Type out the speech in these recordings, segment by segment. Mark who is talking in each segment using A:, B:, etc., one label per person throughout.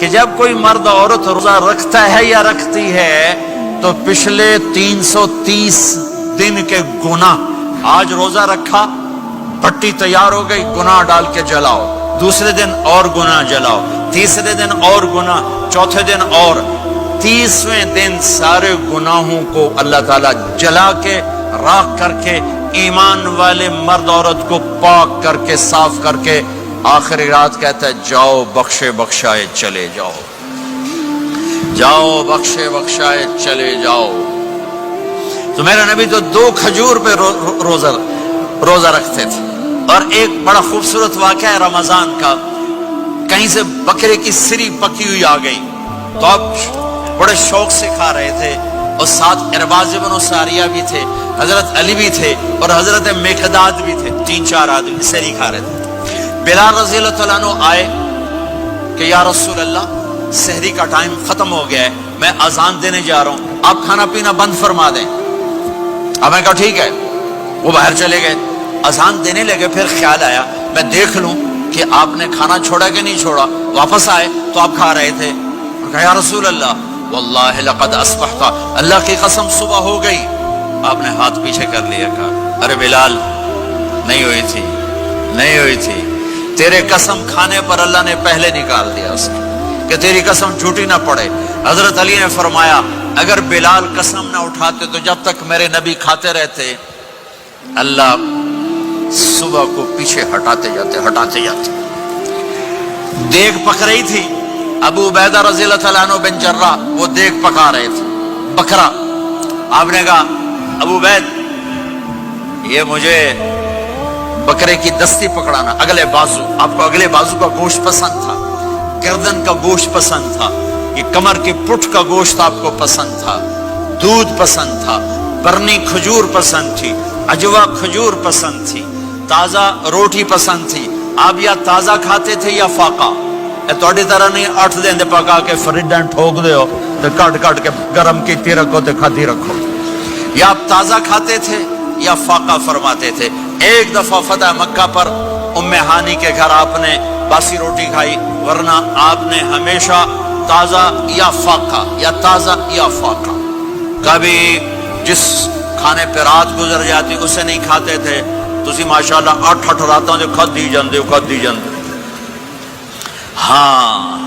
A: کہ جب کوئی مرد عورت روزہ رکھتا ہے یا رکھتی ہے تو پچھلے 330 دن کے گناہ، آج روزہ رکھا، پٹی تیار ہو گئی، گناہ ڈال کے جلاؤ، دوسرے دن اور گناہ جلاؤ، تیسرے دن اور گناہ، چوتھے دن اور، 30ویں دن سارے گناہوں کو اللہ تعالیٰ جلا کے راکھ کر کے ایمان والے مرد عورت کو پاک کر کے صاف کر کے آخری رات کہتا ہے جاؤ بخشے بخشائے چلے جاؤ، جاؤ بخشے بخشائے چلے جاؤ۔ تو میرا نبی تو 2 کھجور پہ روزہ رکھتے تھے۔ اور ایک بڑا خوبصورت واقعہ ہے رمضان کا، کہیں سے بکرے کی سری پکی ہوئی آ گئی تو آپ بڑے شوق سے کھا رہے تھے، اور ساتھ ارباز بن ساریہ بھی تھے، حضرت علی بھی تھے اور حضرت مقداد بھی تھے، 3-4 آدمی سری کھا رہے تھے۔ بلال رضی اللہ عنہ آئے کہ یا رسول اللہ سحری کا ٹائم ختم ہو گیا ہے، میں اذان دینے جا رہا ہوں، آپ کھانا پینا بند فرما دیں۔ اب میں کہا ٹھیک ہے، وہ باہر چلے گئے، اذان دینے لگے، پھر خیال آیا میں دیکھ لوں کہ آپ نے کھانا چھوڑا کہ نہیں چھوڑا، واپس آئے تو آپ کھا رہے تھے، کہا یا رسول اللہ واللہ لقد اصبحت، اللہ کی قسم صبح ہو گئی۔ آپ نے ہاتھ پیچھے کر لیا، کہا ارے بلال نہیں ہوئی تھی، نہیں ہوئی تھی، تیرے قسم کھانے پر اللہ نے پہلے نکال دیا اس کہ تیری قسم جھوٹی نہ پڑے۔ حضرت علی نے فرمایا اگر بلال قسم نہ اٹھاتے تو جب تک میرے نبی کھاتے رہتے اللہ صبح کو پیچھے ہٹاتے جاتے۔ دیگ پک رہی تھی، ابو عبیدہ رضی اللہ تعالیٰ عنہ بن جراح وہ دیگ پکا رہے تھے، بکرا۔ آپ نے کہا ابو عبید یہ مجھے بکرے کی دستی پکڑانا، اگلے بازو، آپ کو اگلے بازو کا گوشت پسند تھا، گردن کا گوشت پسند تھا، یہ کمر کی پٹھ کا گوشت آپ کو پسند تھا، دودھ پسند تھا، برنی کھجور پسند تھی، عجوا کھجور پسند تھی، تازہ روٹی پسند تھی۔ آپ یا تازہ کھاتے تھے یا فاقہ، تھوڑی طرح نہیں 8 دن پکا کے فریڈن ٹھوک دے ہو تو کٹ کے گرم کی رکھو تو کھاتی رکھو، یا آپ تازہ کھاتے تھے یا فاقہ فرماتے تھے۔ ایک دفعہ فتح مکہ پر ام ہانی کے گھر آپ نے باسی روٹی کھائی، ورنہ آپ نے ہمیشہ تازہ یا فاقہ یا تازہ یا فاقہ، کبھی جس کھانے پہ رات گزر جاتی اسے نہیں کھاتے تھے۔ تسی ماشاءاللہ 8 راتوں جو کھد دی جاندے ہاں۔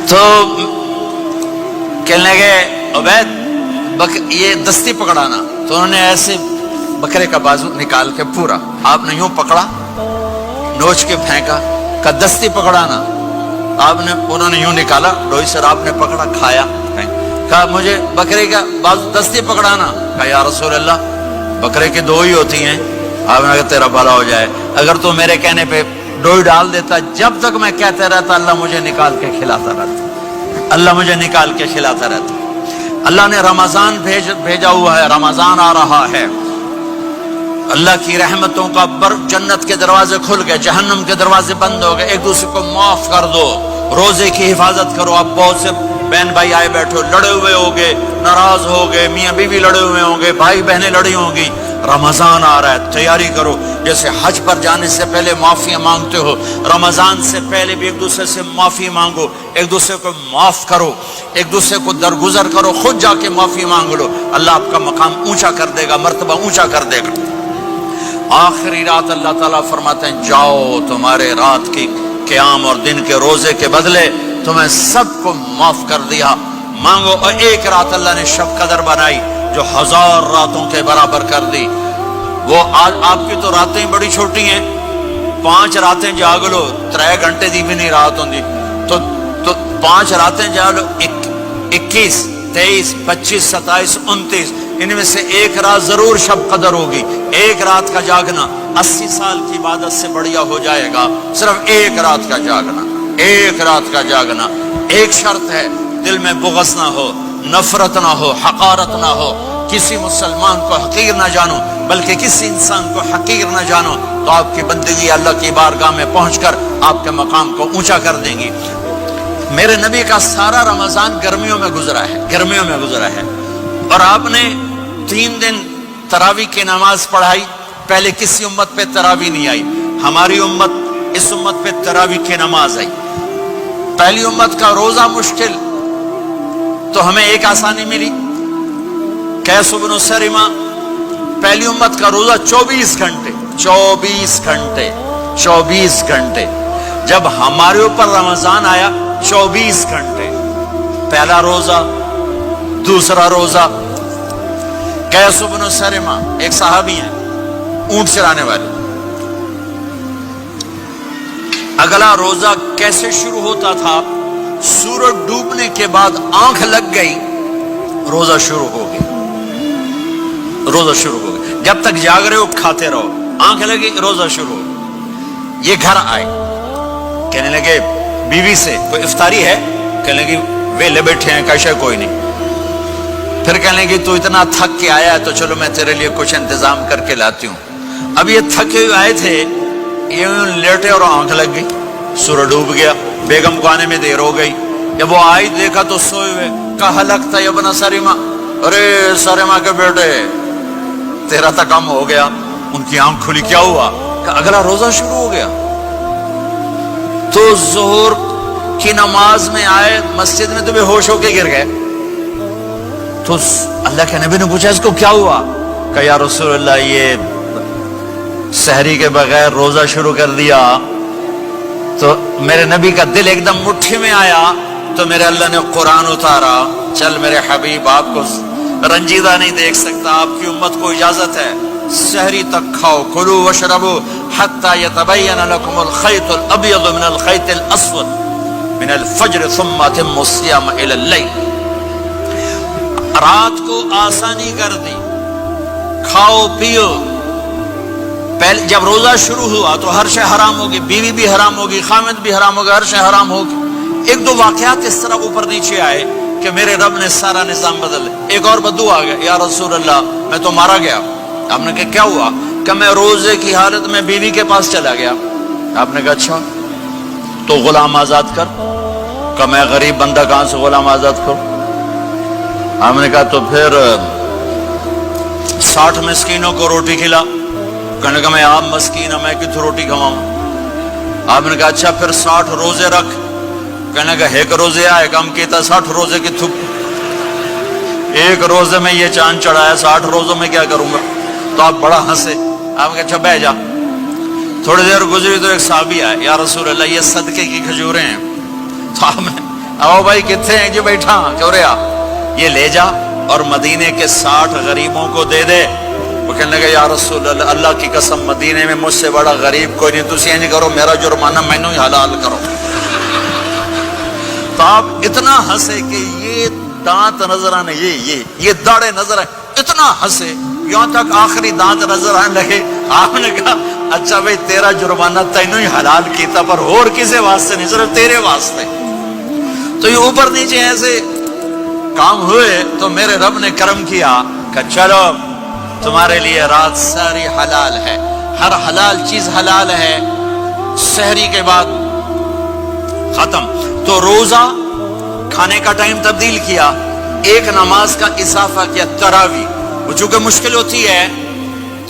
A: تو کہنے لگے عبید یہ دستی پکڑانا، تو انہوں نے ایسے بکرے کا بازو نکال کے پورا آپ نے یوں پکڑا، نوچ کے پھینکا، کہ دستی پکڑانا، انہوں نے یوں نکالا ڈوئی سر، آپ نے پکڑا، کھایا، کہا مجھے بکرے کا بازو دستی پکڑانا، کہا یا رسول اللہ بکرے کی 2 ہی ہوتی ہیں۔ آپ نے کہا تیرا بھلا ہو جائے، اگر تو میرے کہنے پہ ڈوئی ڈال دیتا، جب تک میں کہتے رہتا اللہ مجھے نکال کے کھلاتا رہتا، اللہ مجھے نکال کے کھلاتا رہتا۔ اللہ نے رمضان بھیجا ہوا ہے، رمضان آ رہا ہے، اللہ کی رحمتوں کا جنت کے دروازے کھل گئے، جہنم کے دروازے بند ہو گئے، ایک دوسرے کو معاف کر دو، روزے کی حفاظت کرو۔ اب بہت سے بہن بھائی آئے بیٹھو، لڑے ہوئے ہوگے، ناراض ہوگے، میاں بیوی لڑے ہوئے ہوں گے، بھائی بہنیں لڑی ہوں گی، رمضان آ رہا ہے، تیاری کرو۔ جیسے حج پر جانے سے پہلے معافی مانگتے ہو، رمضان سے پہلے بھی ایک دوسرے سے معافی مانگو، ایک دوسرے کو معاف کرو، ایک دوسرے کو درگزر کرو، خود جا کے معافی مانگ لو، اللہ آپ کا مقام اونچا کر دے گا، مرتبہ اونچا کر دے گا۔ آخری رات اللہ تعالیٰ فرماتے ہیں جاؤ، تمہارے رات کی قیام اور دن کے روزے کے بدلے تمہیں سب کو معاف کر دیا، مانگو۔ اور ایک رات اللہ نے شب قدر بنائی جو 1000 راتوں کے برابر کر دی۔ وہ آج آپ کی تو راتیں بڑی چھوٹی ہیں، 5 راتیں جاگ لو، 3 گھنٹے دی بھی نہیں رات ہوندی، تو 5 راتیں جاگ لو، 21 23 25 27 29، ان میں سے ایک رات ضرور شب قدر ہوگی۔ ایک رات کا جاگنا 80 سال کی عبادت سے بڑھیا ہو جائے گا، صرف ایک رات کا جاگنا، ایک رات کا جاگنا۔ ایک شرط ہے، دل میں بغض نہ ہو، نفرت نہ ہو، حقارت نہ ہو، کسی مسلمان کو حقیر نہ جانو، بلکہ کسی انسان کو حقیر نہ جانو، تو آپ کی بندگی اللہ کی بارگاہ میں پہنچ کر آپ کے مقام کو اونچا کر دیں گی۔ میرے نبی کا سارا رمضان گرمیوں میں گزرا ہے، گرمیوں میں گزرا ہے، اور آپ نے 3 دن تراویح کی نماز پڑھائی، پہلے کسی امت پہ تراویح نہیں آئی۔ ہماری امت اس امت پہ تراویح کی نماز آئی. پہلی امت کا روزہ مشکل تو ہمیں ایک آسانی ملی. قیس بن سرمہ پہلی امت کا روزہ 24 گھنٹے 24 گھنٹے 24 گھنٹے. جب ہمارے اوپر رمضان آیا 24 گھنٹے پہلا روزہ دوسرا روزہ. قیس بن سرمہ ایک صحابی ہیں اونٹ چرانے والے. اگلا روزہ کیسے شروع ہوتا تھا؟ سورج ڈوبنے کے بعد آنکھ لگ گئی روزہ شروع ہو گیا. روزہ شروع ہو گیا. جب تک جاگ رہے ہو کھاتے رہو. آنکھ لگی روزہ شروع ہو. یہ گھر آئے کہنے لگے بیوی سے کوئی افطاری ہے؟ کہنے لگے ویلے بیٹھے ہیں کیسے کوئی نہیں. پھر کہنے لگے تو اتنا تھک کے آیا ہے تو چلو میں تیرے لیے کچھ انتظام کر کے لاتی ہوں. اب یہ تھکے ہوئے آئے تھے یہ لیٹے اور آنکھ لگ گئی. سورج ڈوب گیا. بیگم کو آنے میں دیر ہو گئی. جب وہ آئی دیکھا تو سوئے ہوئے. کہا لگتا ہے ابن سرمہ. ارے سرمہ کے بیٹے تیرا تو کم ہو گیا. ان کی آنکھ کھلی. کیا ہوا؟ کہ اگلا روزہ شروع ہو گیا. تو ظہر کی نماز میں آئے مسجد میں تو بے ہوش ہو کے گر گئے. تو اللہ کے نبی نے پوچھا اس کو کیا ہوا؟ کہ یا رسول اللہ یہ سحری کے بغیر روزہ شروع کر دیا. تو میرے نبی کا دل ایک دم مٹھی میں آیا. تو میرے اللہ نے قرآن اتارا. چل میرے حبیب آپ کو رنجیدہ نہیں دیکھ سکتا. آپ کی امت کو اجازت ہے سحری تک کھاؤ. کلوا واشربوا حتی یتبین لکم الخیط الابیض من الخیط الاسود من الفجر ثم اتموا الصیام الی اللیل. رات کو آسانی کر دی. کھاؤ پیو. پہلے جب روزہ شروع ہوا تو ہر شے حرام ہوگی. بیوی بھی حرام ہوگی, خامد بھی حرام ہوگا, ہر شے حرام ہوگی. ایک دو واقعات اس طرح اوپر نیچے آئے کہ میرے رب نے سارا نظام بدل. ایک اور بدو آ گیا. یا رسول اللہ میں تو مارا گیا. آپ نے کہا کیا ہوا؟ کہ میں روزے کی حالت میں بیوی کے پاس چلا گیا. آپ نے کہا اچھا تو غلام آزاد کر. کہ میں غریب بندہ کہاں سے غلام آزاد کروں؟ آپ نے کہا تو پھر 60 مسکینوں کو روٹی کھلا. کہنے کا میں آپ مسکین ہوں میں کتوں روٹی کھواؤں؟ آپ نے کہا اچھا پھر 60 روزے رکھ. کہنے کا ایک روزے آئے کم کیتا 60 روزے کی تھک. ایک روزے میں یہ چاند چڑھایا 60 روزوں میں کیا کروں گا؟ تو آپ بڑا ہنسے. آپ نے کہا اچھا بہ جا. تھوڑی دیر گزری تو ایک صحابی آئے. یا رسول اللہ یہ صدقے کی کھجوریں ہیں. تو آپ نے آؤ بھائی کتنے ہیں؟ جو بیٹھا کیوں رہا یہ لے جا اور مدینے کے 60 غریبوں کو دے دے. وہ کہنے لگا یا رسول اللہ اللہ کی قسم مدینے میں مجھ سے بڑا غریب کوئی نہیں. تسی نہیں کرو میرا جرمانہ مینوں ہی حلال کرو. تو آپ اتنا ہنسے کہ یہ دانت نظر آنے یہ داڑے نظر آئے. اتنا ہنسے یہاں تک آخری دانت نظر آنے لگے. آپ نے کہا اچھا بھائی تیرا جرمانہ تینوں ہی حلال کیتا پر اور کسی واسطے نہیں صرف تیرے واسطے. تو یہ اوپر نیچے ایسے کام ہوئے تو میرے رب نے کرم کیا کہ چلو تمہارے لیے رات ساری حلال ہے. ہر حلال چیز حلال ہے. سحری کے بعد ختم. تو روزہ کھانے کا ٹائم تبدیل کیا. ایک نماز کا اضافہ کیا تراویح. وہ چونکہ مشکل ہوتی ہے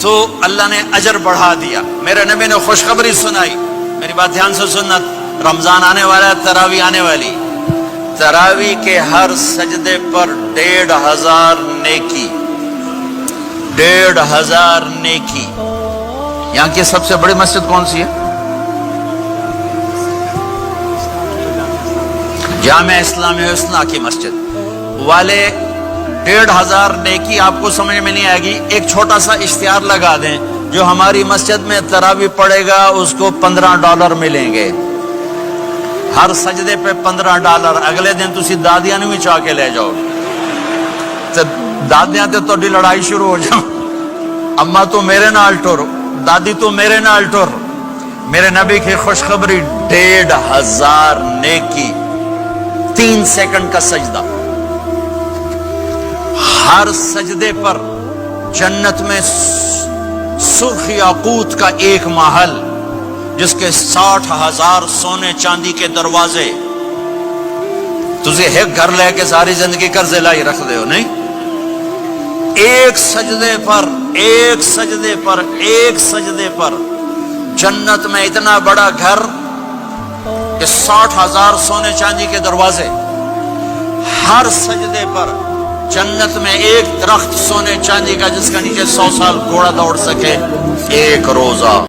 A: تو اللہ نے اجر بڑھا دیا. میرے نبی نے خوشخبری سنائی. میری بات دھیان سے سننا. رمضان آنے والا ہے تراویح آنے والی. تراویح کے ہر سجدے پر 1500 نیکی. 1500 نیکی. یہاں کی سب سے بڑی مسجد کون سی ہے؟ جامعہ اسلامی حسنہ کی مسجد والے. 1500 نیکی آپ کو سمجھ میں نہیں آئے گی. ایک چھوٹا سا اشتہار لگا دیں جو ہماری مسجد میں تراویح پڑے گا اس کو $15 ملیں گے. ہر سجدے پہ $15. اگلے دن تسی دادیاں نے بھی چاہ کے لے جاؤ. دادیاں تے تو لڑائی شروع ہو جاؤ. اما تو میرے نال ٹر, دادی تو میرے نال ٹر. میرے نبی کی خوشخبری 1500 نیکی. 3 سیکنڈ کا سجدہ. ہر سجدے پر جنت میں سرخ یاقوت کا ایک محل جس کے 60,000 سونے چاندی کے دروازے. تجھے ایک گھر لے کے ساری زندگی قرضے لائی رکھ دے ہو نہیں. ایک سجدے پر جنت میں اتنا بڑا گھر کہ 60,000 سونے چاندی کے دروازے، ہر سجدے پر جنت میں ایک درخت سونے چاندی کا جس کا نیچے 100 سال گھوڑا دوڑ سکے، ایک روزہ